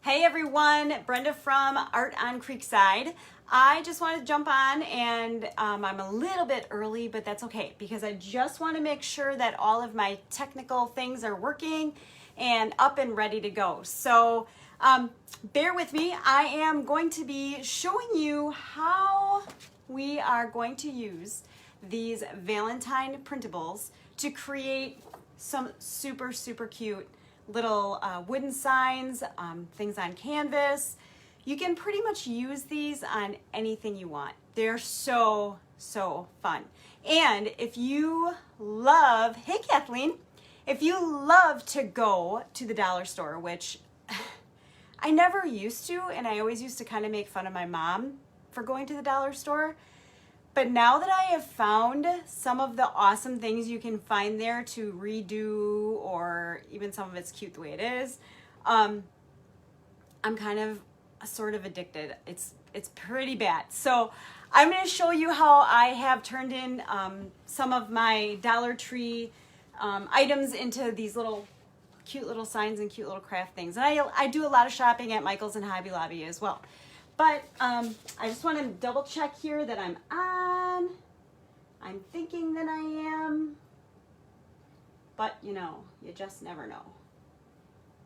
Hey everyone, Brenda from Art on Creekside. I just wanted to jump on and I'm a little bit early, but that's okay because I just want to make sure that all of my technical things are working and up and ready to go. So bear with me. I am going to be showing you how we are going to use these Valentine printables to create some super cute little wooden signs, things on canvas. You can pretty much use these on anything you want. They're so fun. And if you love, hey Kathleen, if you love to go to the dollar store, which I never used to, and I always used to kind of make fun of my mom for going to the dollar store. But now that I have found some of the awesome things you can find there to redo, or even some of it's cute the way it is, I'm kind of sort of addicted. It's pretty bad. So I'm going to show you how I have turned in some of my Dollar Tree items into these little cute little signs and cute little craft things. And I do a lot of shopping at Michael's and Hobby Lobby as well. But I just want to double check here that I'm on. I'm thinking that I am. But you know, you just never know.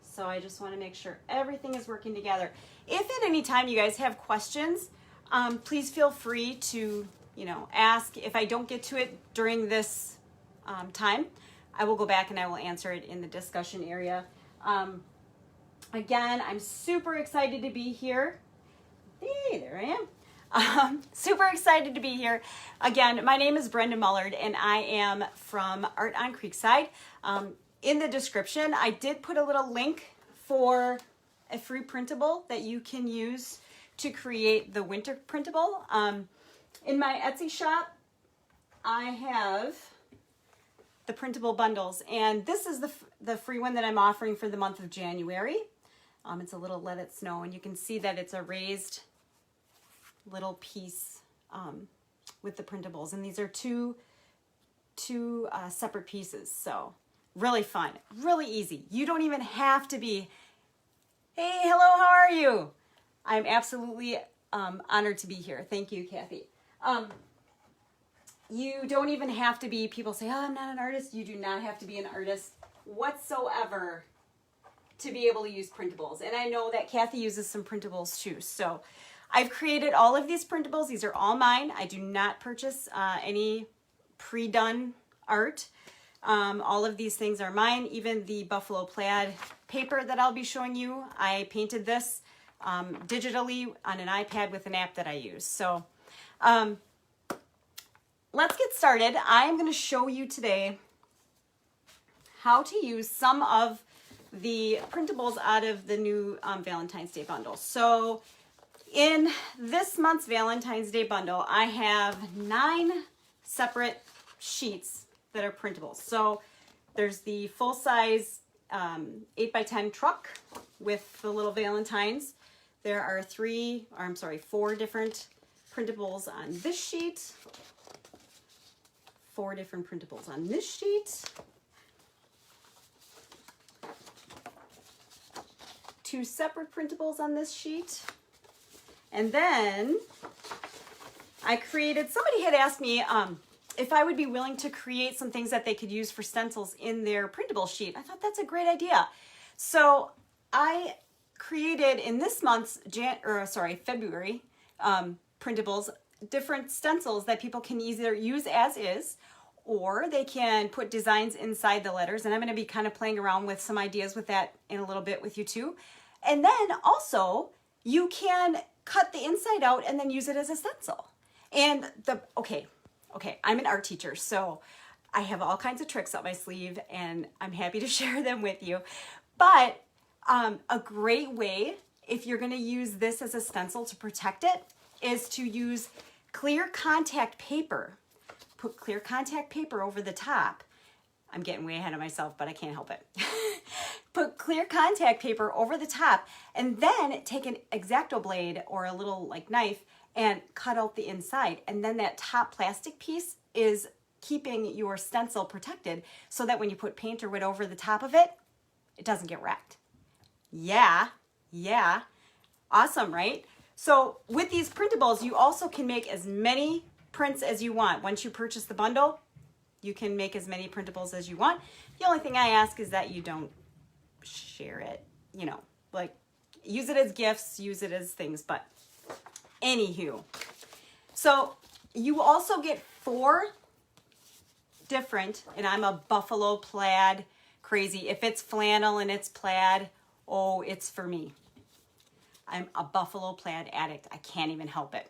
So I just want to make sure everything is working together. If at any time you guys have questions, please feel free to, ask. If I don't get to it during this time, I will go back and I will answer it in the discussion area. Again, I'm super excited to be here. Hey, there I am. Super excited to be here. Again, my name is Brenda Mullard and I am from Art on Creekside. In the description, I did put a little link for a free printable that you can use to create the winter printable. In my Etsy shop, I have the printable bundles, and this is the free one that I'm offering for the month of January. It's a little Let It Snow, and you can see that it's a raised little piece with the printables, and these are two separate pieces. So really fun, really easy. You don't even have to be, hey, hello, how are you? I'm absolutely honored to be here. Thank you, Kathy. You don't even have to be, people say, oh, I'm not an artist. You do not have to be an artist whatsoever to be able to use printables. And I know that Kathy uses some printables too. So I've created all of these printables. These are all mine. I do not purchase any pre-done art. All of these things are mine. Even the buffalo plaid paper that I'll be showing you, I painted this digitally on an iPad with an app that I use. So let's get started. I'm going to show you today how to use some of the printables out of the new Valentine's Day bundle. So in this month's Valentine's Day bundle, I have 9 separate sheets that are printables. So there's the full-size 8x10 truck with the little Valentines. There are 4 different printables on this sheet, 4 different printables on this sheet, 2 separate printables on this sheet. And then I created, somebody had asked me if I would be willing to create some things that they could use for stencils in their printable sheet. I thought that's a great idea. So I created in this month's February printables, different stencils that people can either use as is, or they can put designs inside the letters. And I'm going to be kind of playing around with some ideas with that in a little bit with you too. And then also you can cut the inside out and then use it as a stencil. And okay, I'm an art teacher, so I have all kinds of tricks up my sleeve and I'm happy to share them with you. But a great way, if you're going to use this as a stencil to protect it, is to use clear contact paper. Put clear contact paper over the top. I'm getting way ahead of myself, but I can't help it. Put clear contact paper over the top and then take an X-Acto blade or a little knife and cut out the inside. And then that top plastic piece is keeping your stencil protected so that when you put paint or wood over the top of it, it doesn't get wrecked. Yeah, Yeah, awesome, right? So with these printables, you also can make as many prints as you want. Once you purchase the bundle, you can make as many printables as you want. The only thing I ask is that you don't share it, you know, like use it as gifts, use it as things, but anywho. So you also get 4 different, and I'm a buffalo plaid crazy. If it's flannel and it's plaid, oh, it's for me. I'm a buffalo plaid addict. I can't even help it.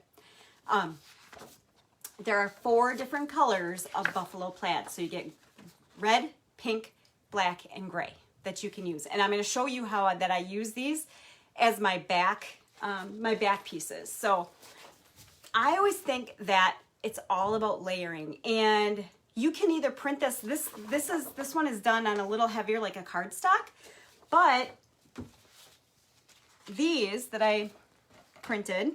There are 4 different colors of buffalo plaid. So you get red, pink, black, and gray that you can use. And I'm going to show you how that I use these as my back pieces. So I always think that it's all about layering, and you can either print this. This one is done on a little heavier, like a cardstock, but these that I printed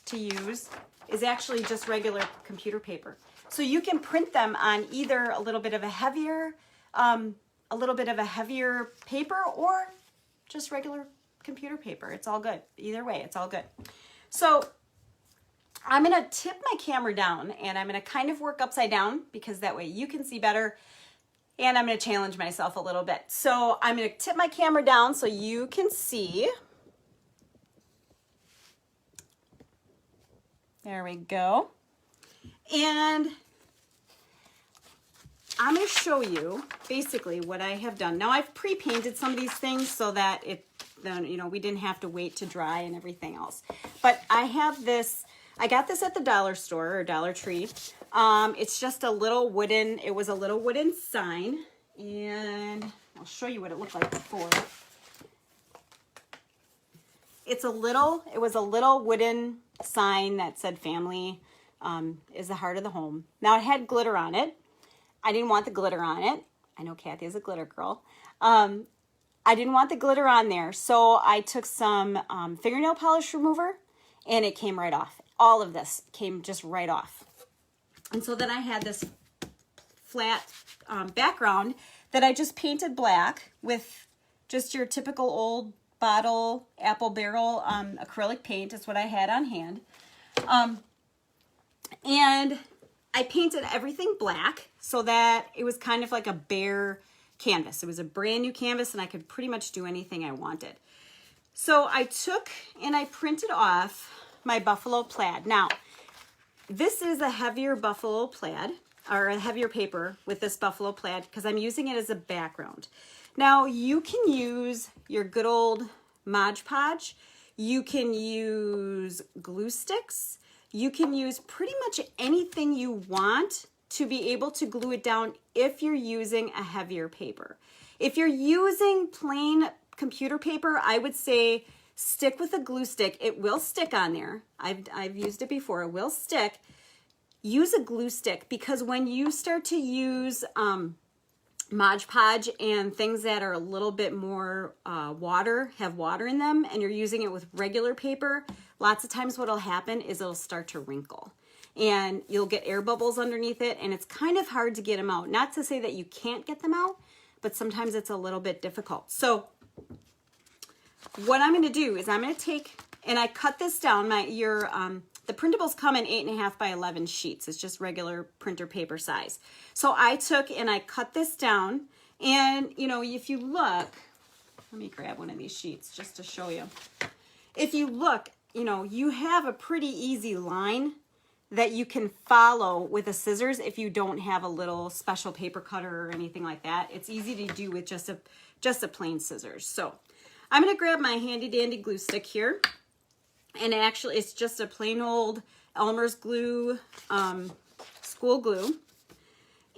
to use is actually just regular computer paper. So you can print them on either a little bit of a heavier paper or just regular computer paper. It's all good. Either way, it's all good. So I'm going to tip my camera down, and I'm going to kind of work upside down because that way you can see better, and I'm going to challenge myself a little bit. So I'm going to tip my camera down so you can see. There we go. And I'm going to show you basically what I have done. Now I've pre-painted some of these things so that we didn't have to wait to dry and everything else. But I have this, I got this at the dollar store or Dollar Tree. It's just a little wooden, it was a little wooden sign, and I'll show you what it looked like before. It was a little wooden sign that said family is the heart of the home. Now it had glitter on it. I didn't want the glitter on it. I know Kathy is a glitter girl. I didn't want the glitter on there, so I took some fingernail polish remover, and it came right off. All of this came just right off. And so then I had this flat background that I just painted black with just your typical old bottle apple barrel acrylic paint. Is what I had on hand. And I painted everything black so that it was kind of like a bare canvas. It was a brand new canvas, and I could pretty much do anything I wanted. So I took and I printed off my buffalo plaid. Now, this is a heavier buffalo plaid, or a heavier paper with this buffalo plaid, because I'm using it as a background. Now, you can use your good old Mod Podge. You can use glue sticks. You can use pretty much anything you want to be able to glue it down if you're using a heavier paper. If you're using plain computer paper, I would say stick with a glue stick. It will stick on there. I've used it before. It will stick. Use a glue stick, because when you start to use Mod Podge and things that are a little bit more have water in them, and you're using it with regular paper, lots of times what'll happen is it'll start to wrinkle, and you'll get air bubbles underneath it, and it's kind of hard to get them out. Not to say that you can't get them out, but sometimes it's a little bit difficult. So what I'm going to do is I'm going to take, and I cut this down. The printables come in 8.5 by 11 sheets. It's just regular printer paper size. So I took and I cut this down, and if you look, let me grab one of these sheets just to show you. If you look, you have a pretty easy line that you can follow with a scissors if you don't have a little special paper cutter or anything like that. It's easy to do with just a plain scissors. So I'm going to grab my handy dandy glue stick here. And actually, it's just a plain old Elmer's glue, school glue.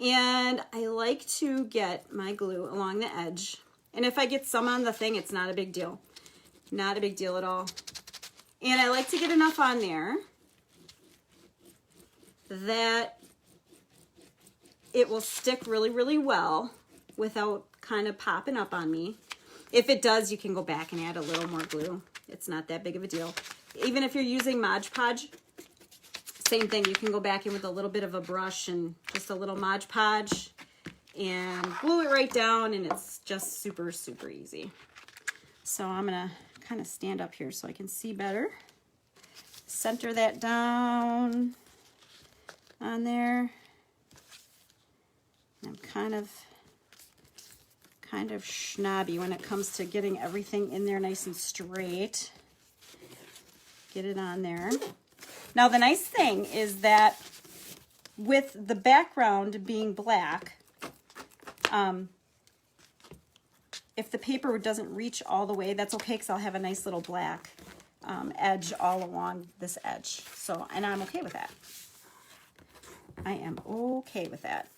And I like to get my glue along the edge. And if I get some on the thing, it's not a big deal. Not a big deal at all. And I like to get enough on there that it will stick really, really well without kind of popping up on me. If it does, you can go back and add a little more glue. It's not that big of a deal. Even if you're using Mod Podge, same thing. You can go back in with a little bit of a brush and just a little Mod Podge and glue it right down, and it's just super, super easy. So I'm going to kind of stand up here so I can see better. Center that down on there. I'm kind of snobby when it comes to getting everything in there nice and straight. Get it on there. Now the nice thing is that with the background being black, if the paper doesn't reach all the way, that's okay, because I'll have a nice little black edge all along this edge. So, and I'm okay with that. I am okay with that.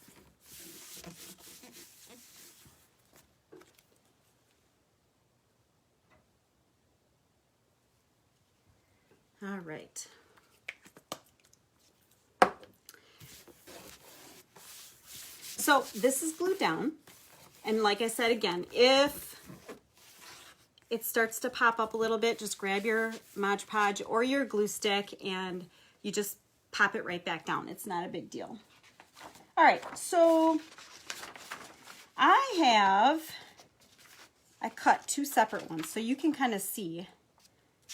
All right. So this is glued down. And like I said, again, if it starts to pop up a little bit, just grab your Mod Podge or your glue stick and you just pop it right back down. It's not a big deal. All right, so I cut two separate ones so you can kind of see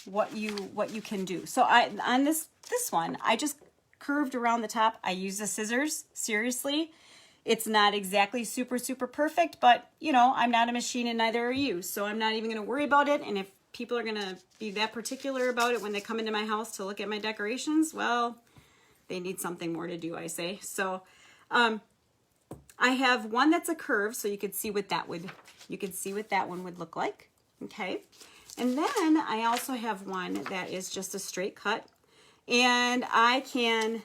what you can do. So on this one, I just curved around the top. I used the scissors, seriously. It's not exactly super perfect, but you know, I'm not a machine and neither are you. So I'm not even gonna worry about it. And if people are gonna be that particular about it when they come into my house to look at my decorations, well, they need something more to do, I say. So I have one that's a curve, so you could see what that one would look like. Okay. And then I also have one that is just a straight cut, and I can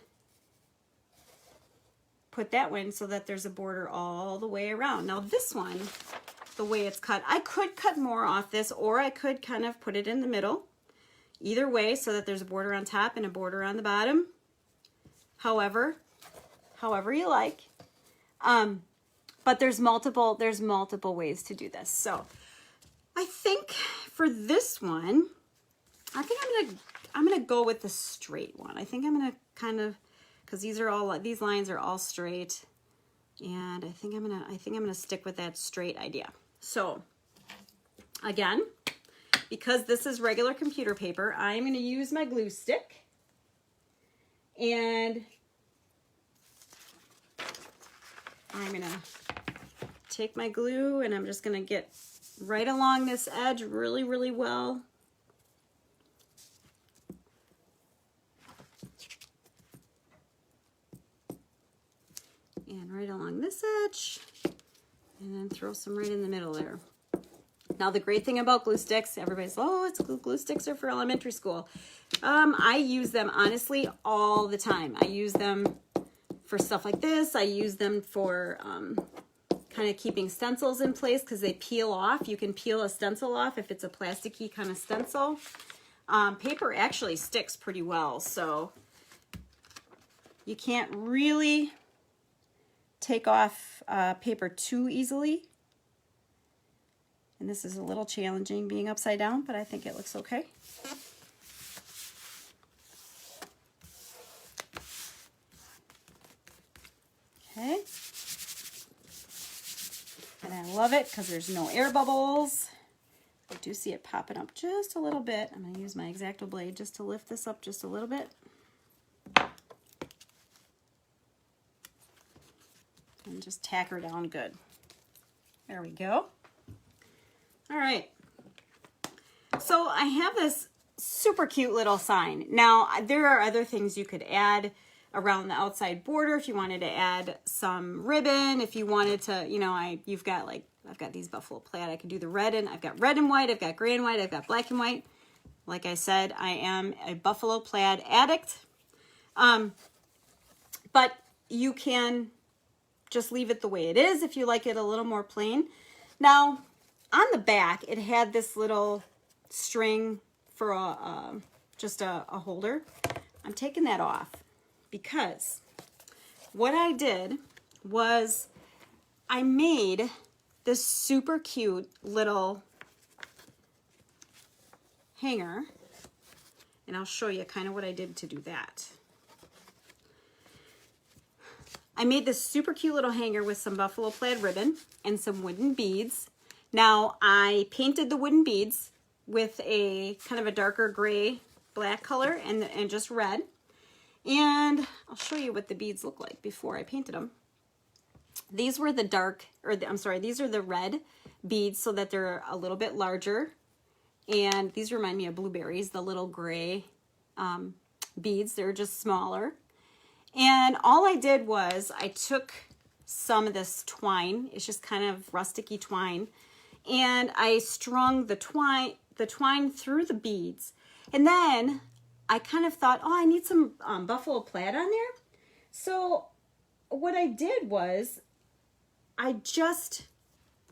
put that one so that there's a border all the way around. Now this one, the way it's cut, I could cut more off this, or I could kind of put it in the middle. Either way, so that there's a border on top and a border on the bottom. However you like. But there's multiple ways to do this. So I think for this one, I think I'm gonna go with the straight one. I think I'm gonna kind of, because these lines are all straight, and I think I'm gonna stick with that straight idea. So again, because this is regular computer paper, I'm gonna use my glue stick, and I'm gonna take my glue and I'm just gonna get right along this edge really well. And right along this edge, and then throw some right in the middle there. Now the great thing about glue sticks, everybody's, oh, it's glue sticks are for elementary school. I use them honestly all the time. I use them for stuff like this. I use them for kind of keeping stencils in place because they peel off. You can peel a stencil off if it's a plasticky kind of stencil. Paper actually sticks pretty well, so you can't really take off paper too easily. And this is a little challenging being upside down, but I think it looks okay. Okay. And I love it because there's no air bubbles. I do see it popping up just a little bit. I'm going to use my X-Acto blade just to lift this up just a little bit. And just tack her down good. There we go. All right. So I have this super cute little sign. Now, there are other things you could add around the outside border if you wanted to add some ribbon, if you wanted to, you know, I've got these buffalo plaid. I could do the red, and I've got red and white, I've got gray and white, I've got black and white. Like I said, I am a buffalo plaid addict. But you can just leave it the way it is if you like it a little more plain. Now, on the back, it had this little string for just a holder. I'm taking that off because what I did was I made this super cute little hanger, and I'll show you kind of what I did to do that. I made this super cute little hanger with some buffalo plaid ribbon and some wooden beads. Now, I painted the wooden beads with a kind of a darker gray black color and just red. And I'll show you what the beads look like before I painted them. These were the dark, or I'm sorry, these are the red beads so that they're a little bit larger. And these remind me of blueberries, the little gray beads. They're just smaller. And all I did was I took some of this twine. It's just kind of rusticy twine. And I strung the twine through the beads. And then I kind of thought, oh, I need some buffalo plaid on there. So what I did was I just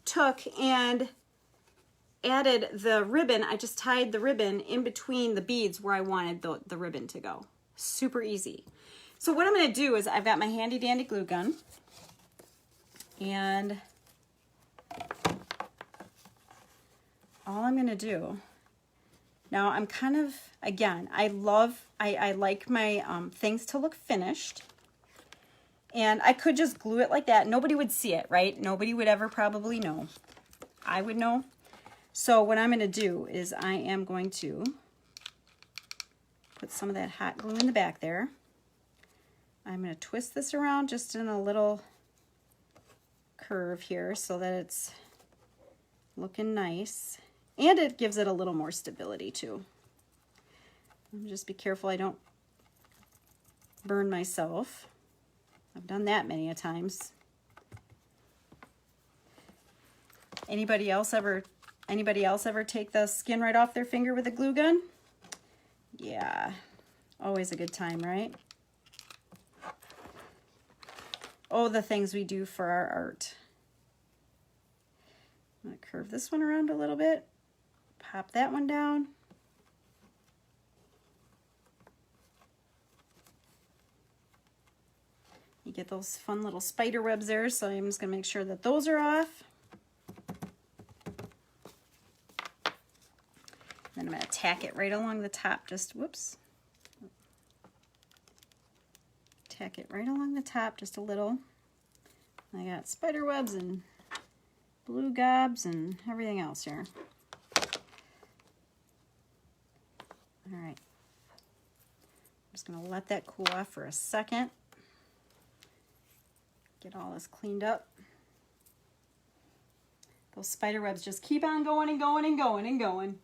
took and added the ribbon. I just tied the ribbon in between the beads where I wanted the ribbon to go. Super easy. So what I'm going to do is I've got my handy dandy glue gun, and all I'm going to do now, I'm kind of, again, I like my things to look finished, and I could just glue it like that. Nobody would see it, right? Nobody would ever probably know. I would know. So what I'm going to do is I am going to put some of that hot glue in the back there. I'm going to twist this around just in a little curve here so that it's looking nice. And it gives it a little more stability too. Just be careful I don't burn myself. I've done that many a times. Anybody else ever take the skin right off their finger with a glue gun? Yeah, always a good time, right? Oh, the things we do for our art. I'm going to curve this one around a little bit. Pop that one down. You get those fun little spider webs there, so I'm just going to make sure that those are off. Then I'm going to tack it right along the top, just, whoops. Tack it right along the top, just a little. I got spider webs and blue gobs and everything else here. All right. I'm just going to let that cool off for a second. Get all this cleaned up. Those spider webs just keep on going and going and going and going.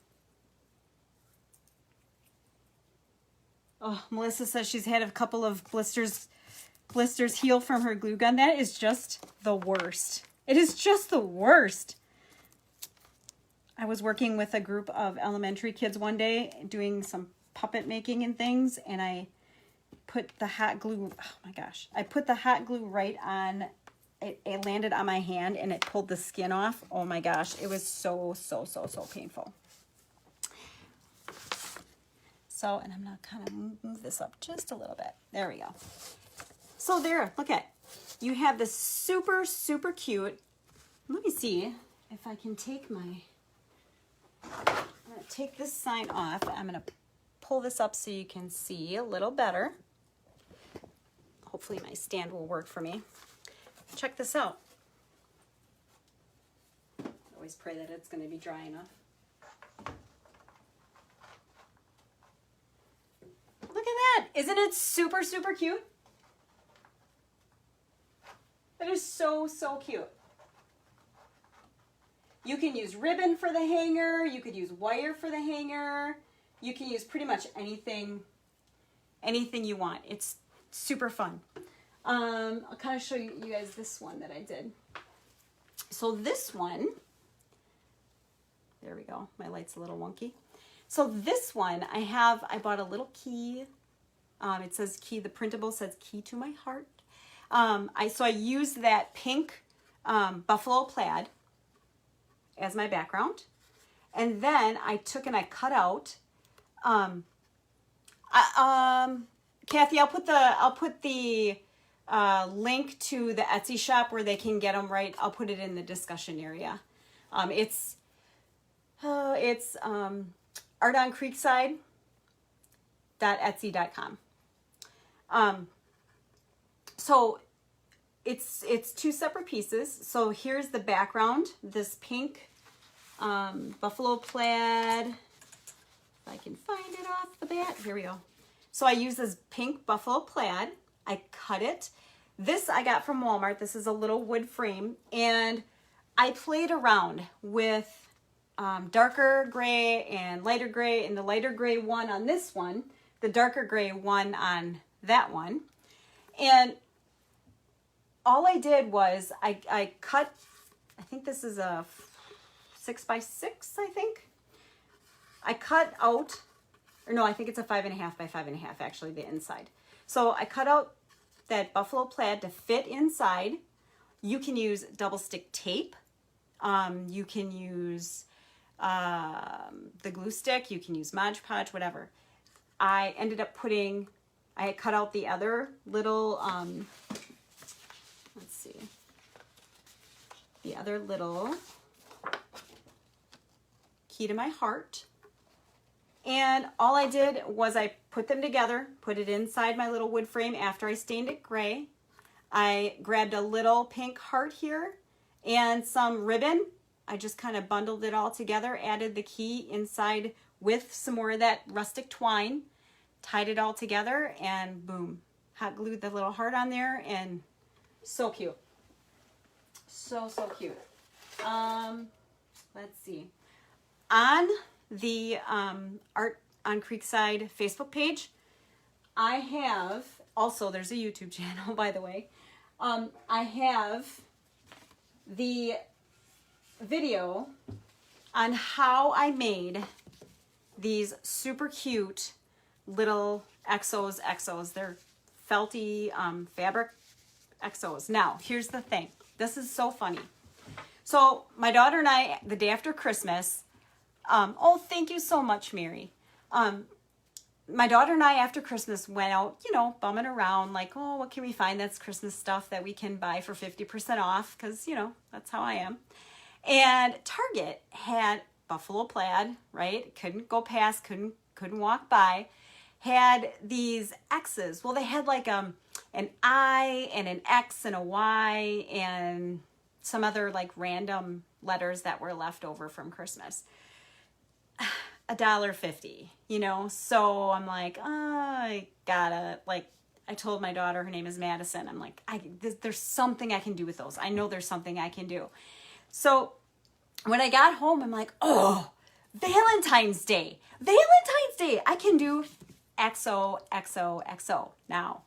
Oh, Melissa says she's had a couple of blisters heal from her glue gun. That is just the worst. It is just the worst. I was working with a group of elementary kids one day doing some puppet making and things, and I put the hot glue, oh my gosh, I put the hot glue right on, it landed on my hand and it pulled the skin off. Oh my gosh, it was so painful. So, and I'm going to kind of move this up just a little bit. There we go. So there, look at, you have this super cute, let me see if I can take my, I'm going to take this sign off. I'm going to pull this up so you can see a little better. Hopefully my stand will work for me. Check this out. I always pray that it's going to be dry enough. Look at that. Isn't it super cute? That is so cute. You can use ribbon for the hanger. You could use wire for the hanger. You can use pretty much anything you want. It's super fun. I'll kind of show you guys this one that I did. So this one, there we go. My light's a little wonky. So this one, I bought a little key. It says key, the printable says key to my heart. So I used that pink buffalo plaid as my background. And then I took and I cut out, Kathy, I'll put the link to the Etsy shop where they can get them right. I'll put it in the discussion area. It's artoncreekside.etsy.com. So it's two separate pieces. So here's the background, this pink buffalo plaid If I can find it off the bat. Here we go. So I use this pink buffalo plaid. I cut it. This I got from Walmart. This is a little wood frame. And I played around with darker gray and lighter gray, and the lighter gray one on this one, the darker gray one on that one. And all I did was I cut, I think this is a 6x6, I think. I cut out, or no, I think it's a 5.5 by 5.5, actually, the inside. So I cut out that buffalo plaid to fit inside. You can use double stick tape. You can use the glue stick. You can use Mod Podge, whatever. I ended up putting, I cut out the other little, let's see, the other little key to my heart. And all I did was I put them together, put it inside my little wood frame after I stained it gray. I grabbed a little pink heart here and some ribbon. I just kind of bundled it all together, added the key inside with some more of that rustic twine, tied it all together, and boom, hot glued the little heart on there, and so cute. So cute. Let's see. On the Art on Creekside Facebook page, I have, also there's a YouTube channel, by the way. I have the video on how I made these super cute little exos. They're felty fabric exos. Now, here's the thing. This is so funny. So my daughter and I, the day after Christmas, oh, thank you so much, Mary. My daughter and I, after Christmas, went out, you know, bumming around like, oh, what can we find that's Christmas stuff that we can buy for 50% off? Because, you know, that's how I am. And Target had buffalo plaid, right? Couldn't go past, couldn't walk by. Had these X's. Well, they had like an I and an X and a Y and some other like random letters that were left over from Christmas. $1.50, you know? So I'm like, oh, I gotta, like, I told my daughter, her name is Madison. I'm like, there's something I can do with those. I know there's something I can do. So when I got home, I'm like, oh, Valentine's Day. I can do XOXOXO. Now,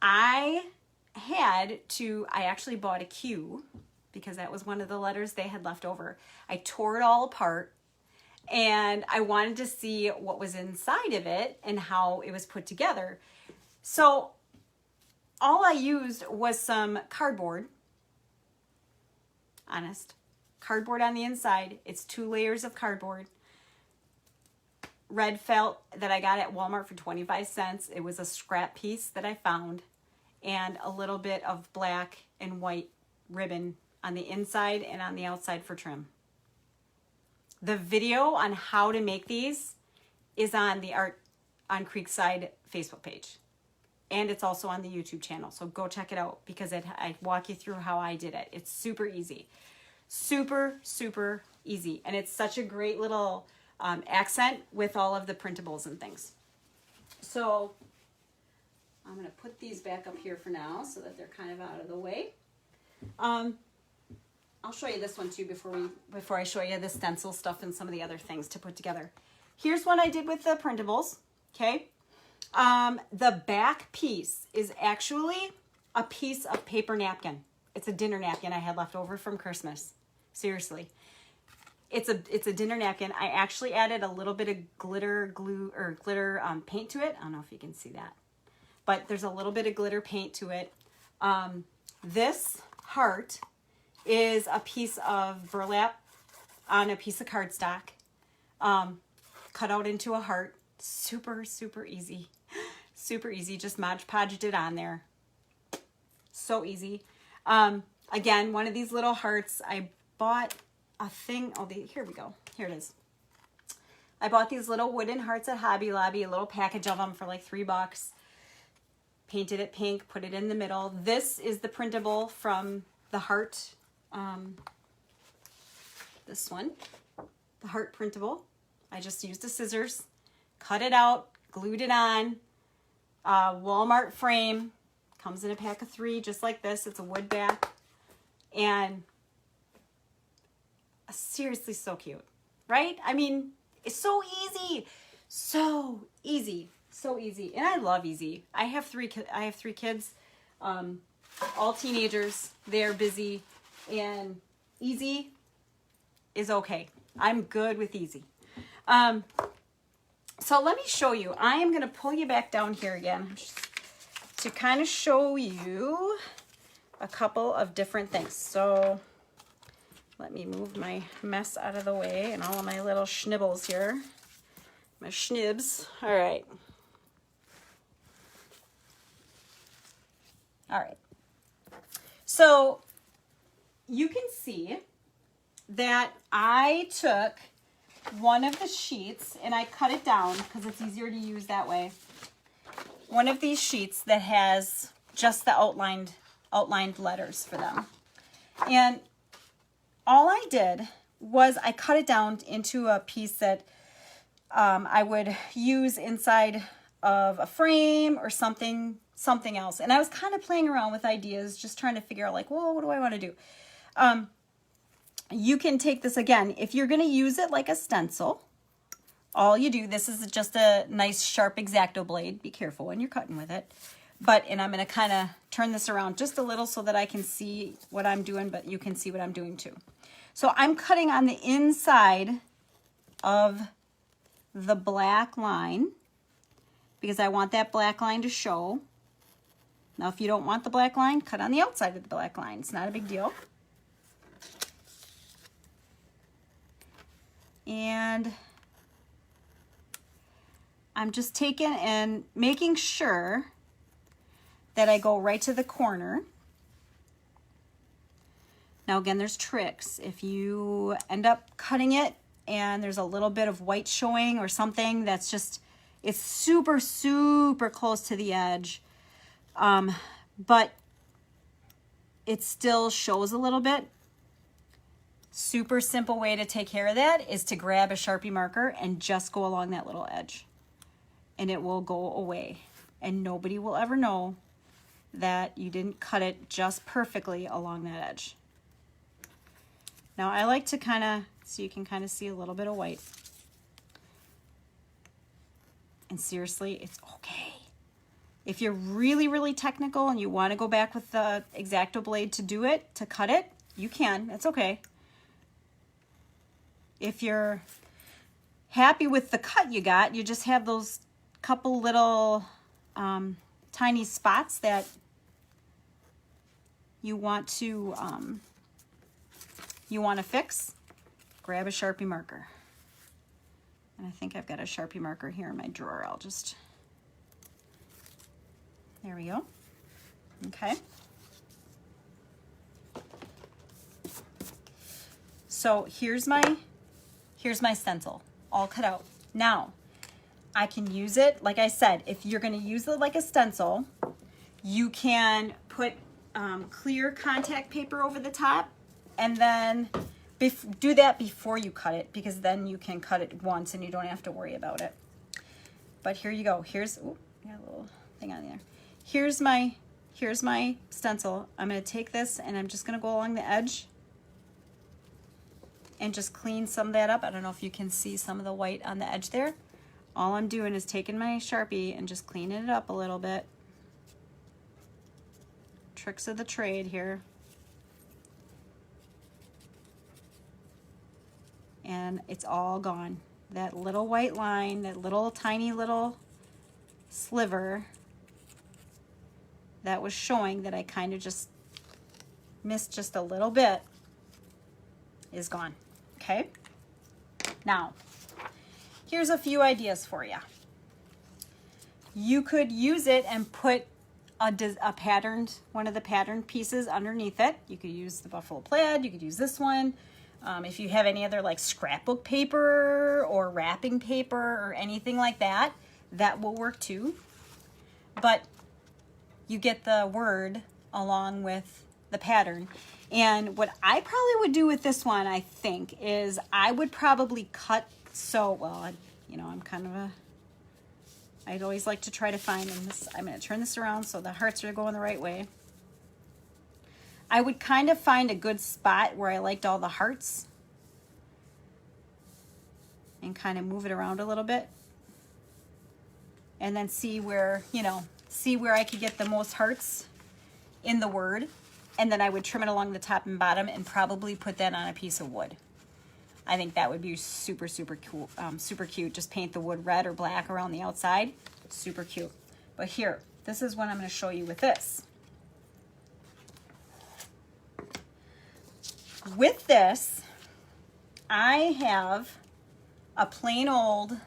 I actually bought a Q because that was one of the letters they had left over. I tore it all apart and I wanted to see what was inside of it and how it was put together. So all I used was some cardboard. Honest. Cardboard on the inside. It's 2 layers of cardboard. Red felt that I got at Walmart for 25 cents. It was a scrap piece that I found. And a little bit of black and white ribbon on the inside and on the outside for trim. The video on how to make these is on the Art on Creekside Facebook page. And it's also on the YouTube channel. So go check it out because I walk you through how I did it. It's super easy. Super easy. And it's such a great little accent with all of the printables and things. So I'm going to put these back up here for now so that they're kind of out of the way. I'll show you this one too before I show you the stencil stuff and some of the other things to put together. Here's what I did with the printables. Okay. The back piece is actually a piece of paper napkin. It's a dinner napkin I had left over from Christmas. Seriously. It's a dinner napkin. I actually added a little bit of glitter glue or glitter paint to it. I don't know if you can see that, but there's a little bit of glitter paint to it. This heart is a piece of burlap on a piece of cardstock, cut out into a heart. Super easy. Super easy. Just Mod Podged it on there. So easy. Again, one of these little hearts, I bought a thing. Oh, here we go. Here it is. I bought these little wooden hearts at Hobby Lobby, a little package of them for like $3. Painted it pink, put it in the middle. This is the printable from the heart. This one, the heart printable. I just used the scissors, cut it out, glued it on. Walmart frame, comes in a pack of 3 just like this. It's a wood back, and seriously so cute, right? I mean, it's so easy, so easy, so easy. And I love easy. I have 3 kids, all teenagers. They're busy, and easy is okay. I'm good with easy. So let me show you. I am going to pull you back down here again just to kind of show you a couple of different things. So let me move my mess out of the way and all of my little schnibbles here. My schnibs. All right. All right. So you can see that I took one of the sheets and I cut it down because it's easier to use that way. One of these sheets that has just the outlined letters for them. And all I did was I cut it down into a piece that I would use inside of a frame or something else. And I was kind of playing around with ideas, just trying to figure out like, well, what do I want to do? You can take this again, if you're going to use it like a stencil, all you do, this is just a nice sharp X-Acto blade. Be careful when you're cutting with it. And I'm going to kind of turn this around just a little so that I can see what I'm doing, but you can see what I'm doing too. So I'm cutting on the inside of the black line because I want that black line to show. Now, if you don't want the black line, cut on the outside of the black line. It's not a big deal. And I'm just taking and making sure that I go right to the corner. Now again, there's tricks. If you end up cutting it and there's a little bit of white showing or something, that's just, it's super, super close to the edge. But it still shows a little bit. Super simple way to take care of that is to grab a Sharpie marker and just go along that little edge. And it will go away. And nobody will ever know that you didn't cut it just perfectly along that edge. Now I like to kind of, so you can kind of see a little bit of white. And seriously, it's okay. If you're really, really technical and you want to go back with the X-Acto blade to do it, to cut it, you can. It's okay. If you're happy with the cut you got, you just have those couple little tiny spots that you want to fix. Grab a Sharpie marker. And I think I've got a Sharpie marker here in my drawer. I'll just, there we go. Okay. So here's my stencil all cut out. Now I can use it, like I said, if you're going to use it like a stencil, you can put clear contact paper over the top and then do that before you cut it, because then you can cut it once and you don't have to worry about it. But here you go. Here's, ooh, got a little thing on there. Here's my stencil. I'm going to take this and I'm just going to go along the edge and just clean some of that up. I don't know if you can see some of the white on the edge there. All I'm doing is taking my Sharpie and just cleaning it up a little bit. Tricks of the trade here. And it's all gone. That little white line, that little tiny little sliver that was showing that I kind of just missed just a little bit is gone. Okay? Now, here's a few ideas for you. You could use it and put a patterned, one of the patterned pieces underneath it. You could use the buffalo plaid, you could use this one. If you have any other like scrapbook paper or wrapping paper or anything like that, that will work too. But you get the word along with the pattern. And what I probably would do with this one, I think, is I would probably cut so well. I'm kind of I'd always like to try to find, and this, I'm going to turn this around so the hearts are going the right way. I would kind of find a good spot where I liked all the hearts and kind of move it around a little bit. And then see where I could get the most hearts in the word. And then I would trim it along the top and bottom and probably put that on a piece of wood. I think that would be super, super cool, super cute. Just paint the wood red or black around the outside. Super cute. But here, this is what I'm going to show you with this. With this, I have a plain old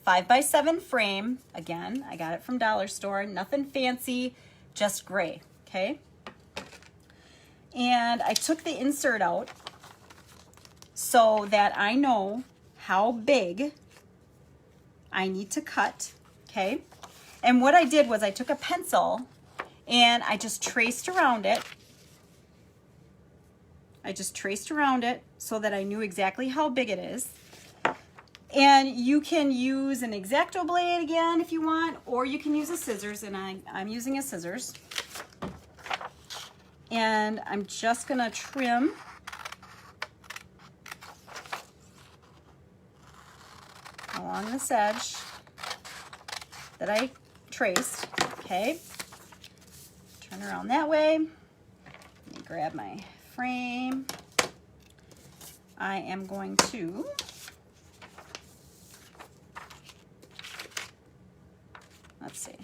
5x7 frame. Again, I got it from Dollar Store. Nothing fancy, just gray, okay? And I took the insert out so that I know how big I need to cut, okay? And what I did was I took a pencil and I just traced around it. I just traced around it so that I knew exactly how big it is. And you can use an X-Acto blade again if you want, or you can use a scissors, and I'm using a scissors. And I'm just gonna trim along this edge that I traced, okay? Turn around that way. Let me grab my frame. I am going to let's see.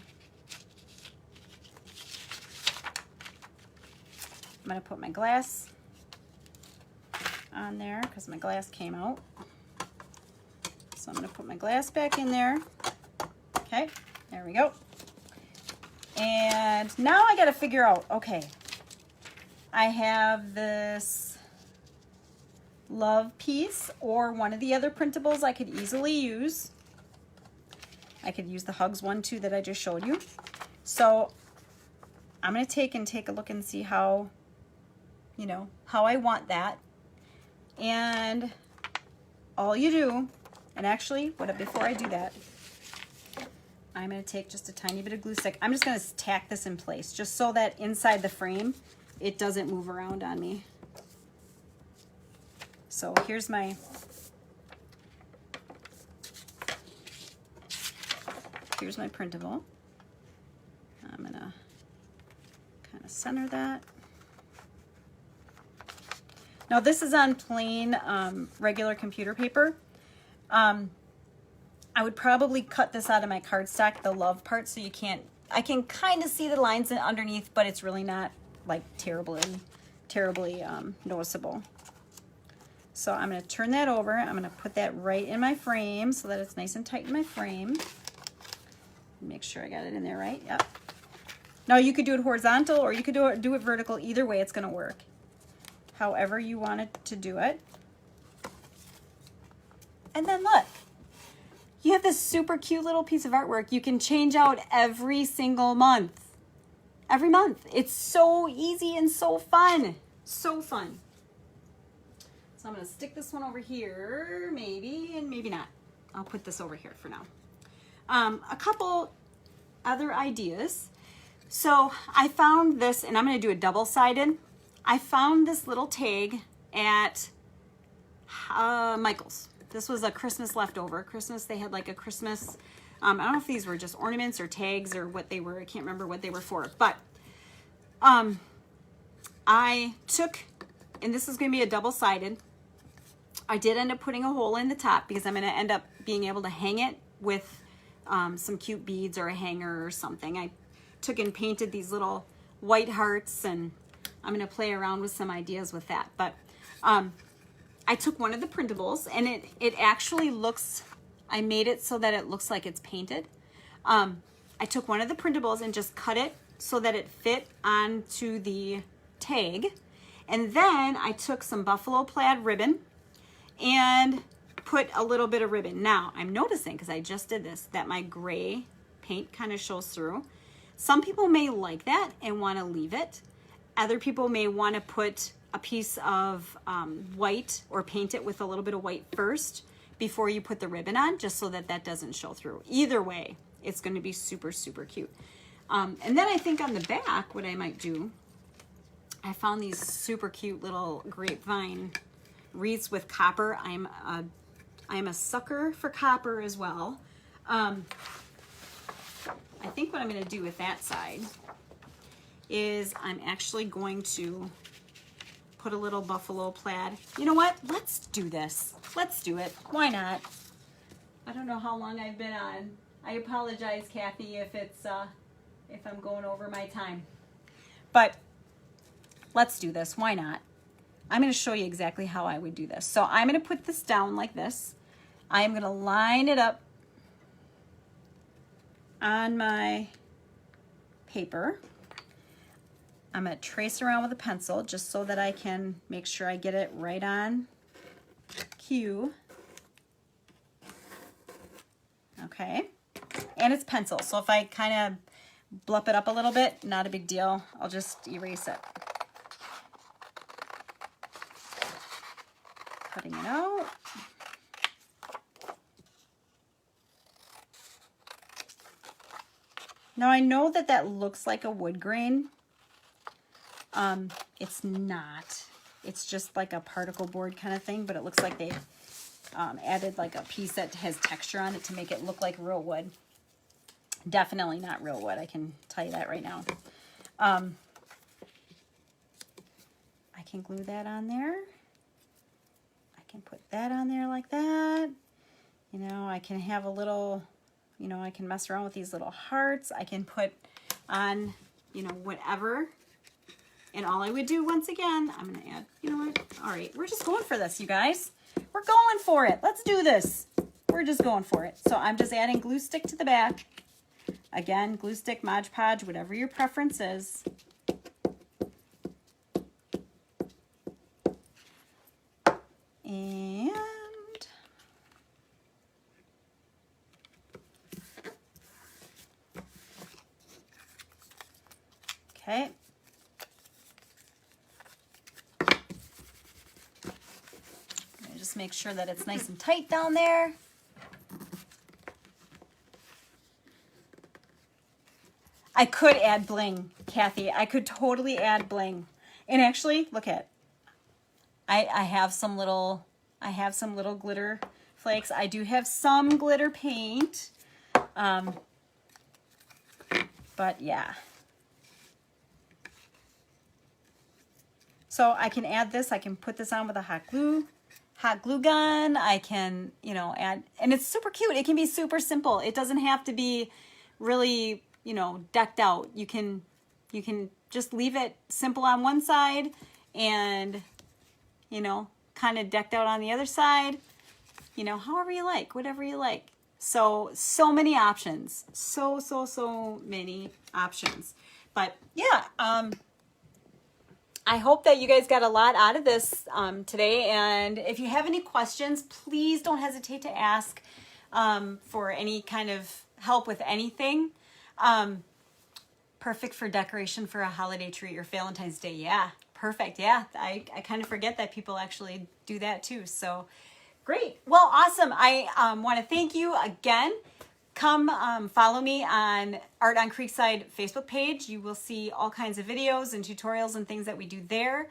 I'm going to put my glass on there because my glass came out. So I'm going to put my glass back in there. Okay, there we go. And now I got to figure out, okay, I have this love piece or one of the other printables I could easily use. I could use the Hugs one too that I just showed you. So I'm going to take a look and see how, how I want that. And all you do, and actually, before I do that, I'm going to take just a tiny bit of glue stick. I'm just going to tack this in place just so that inside the frame, it doesn't move around on me. So here's my printable. I'm going to kind of center that. Now this is on plain regular computer paper. I would probably cut this out of my cardstock, the love part, so I can kind of see the lines underneath, but it's really not like terribly noticeable. So I'm going to turn that over. I'm going to put that right in my frame so that it's nice and tight in my frame. Make sure I got it in there right. Yep. Now you could do it horizontal or you could do it vertical. Either way, it's going to work. However you want it to do it. And then look, you have this super cute little piece of artwork you can change out every single month. Every month. It's so easy and so fun. So fun. So I'm going to stick this one over here, maybe, and maybe not. I'll put this over here for now. A couple other ideas. So I found this, and I'm going to do a double-sided. I found this little tag at Michael's. This was a Christmas leftover. Christmas, they had like a Christmas, I don't know if these were just ornaments or tags or what they were. I can't remember what they were for. But I took, and this is going to be a double-sided. I did end up putting a hole in the top because I'm going to end up being able to hang it with some cute beads or a hanger or something. I took and painted these little white hearts, and I'm going to play around with some ideas with that. But I took one of the printables, and it actually looks, I made it so that it looks like it's painted. I took one of the printables and just cut it so that it fit onto the tag. And then I took some buffalo plaid ribbon and put a little bit of ribbon. Now, I'm noticing, because I just did this, that my gray paint kind of shows through. Some people may like that and want to leave it. Other people may want to put a piece of white or paint it with a little bit of white first before you put the ribbon on, just so that that doesn't show through. Either way, it's going to be super, super cute. And then I think on the back, what I might do, I found these super cute little grapevine wreaths with copper. I'm a sucker for copper as well. I think what I'm going to do with that side is I'm actually going to put a little buffalo plaid. You know what? Let's do this. Let's do it. Why not? I don't know how long I've been on. I apologize, Kathy, if it's if I'm going over my time. But let's do this. Why not? I'm going to show you exactly how I would do this. So I'm going to put this down like this. I'm going to line it up on my paper. I'm going to trace around with a pencil just so that I can make sure I get it right on cue. Okay. And it's pencil. So if I kind of bluff it up a little bit, not a big deal. I'll just erase it. Cutting it out. Now I know that that looks like a wood grain. It's not. It's just like a particle board kind of thing, but it looks like they added like a piece that has texture on it to make it look like real wood. Definitely not real wood, I can tell you that right now. I can glue that on there. I can put that on there like that. You know, I can have a little, you know, I can mess around with these little hearts. I can put on, you know, whatever. And all I would do, once again, I'm going to add, you know what? All right, we're just going for this, you guys. We're going for it. Let's do this. We're just going for it. So I'm just adding glue stick to the back. Again, glue stick, Mod Podge, whatever your preference is. And okay. Just make sure that it's nice and tight down there. I could add bling, Kathy. I could totally add bling. And actually, look at, I have some little glitter flakes. I do have some glitter paint. But yeah. So I can add this. I can put this on with a hot glue gun. I can, you know, add, and it's super cute. It can be super simple. It doesn't have to be really, you know, decked out. You can just leave it simple on one side and, you know, kind of decked out on the other side, you know, however you like, whatever you like. So many options. So many options. But yeah, I hope that you guys got a lot out of this today. And if you have any questions, please don't hesitate to ask for any kind of help with anything. Perfect for decoration for a holiday tree or Valentine's Day. Yeah, perfect. Yeah, I kind of forget that people actually do that too. So great. Well, awesome. I want to thank you again. Come follow me on Art on Creekside Facebook page. You will see all kinds of videos and tutorials and things that we do there.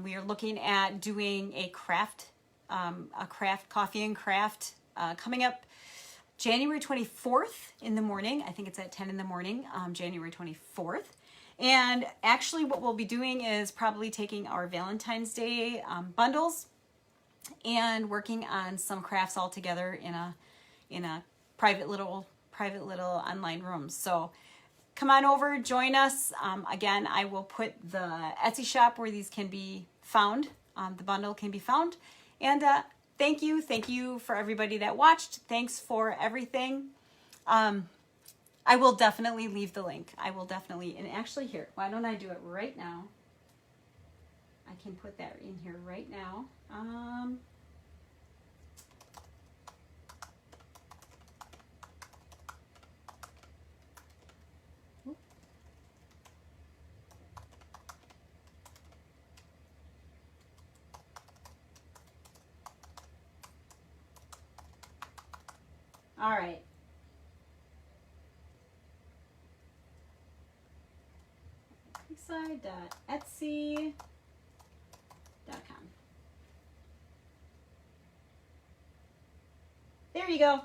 We are looking at doing a craft coffee and craft coming up January 24th in the morning. I think it's at 10 in the morning, January 24th. And actually what we'll be doing is probably taking our Valentine's Day bundles and working on some crafts all together in a private little online room. So come on over, join us. Again, I will put the Etsy shop where these can be found. The bundle can be found. And thank you for everybody that watched. Thanks for everything. I will definitely leave the link. I will definitely, and actually here, why don't I do it right now? I can put that in here right now. All right. Creekside.etsy.com. There you go.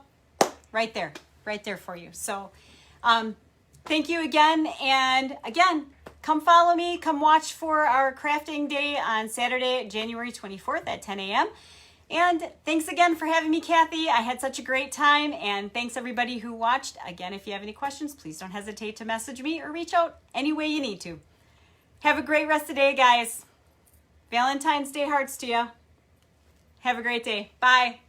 Right there for you. So thank you again. And again, come follow me. Come watch for our crafting day on Saturday, January 24th at 10 a.m. And thanks again for having me, Kathy. I had such a great time. And thanks everybody who watched. Again, if you have any questions, please don't hesitate to message me or reach out any way you need to. Have a great rest of the day, guys. Valentine's Day hearts to you. Have a great day. Bye.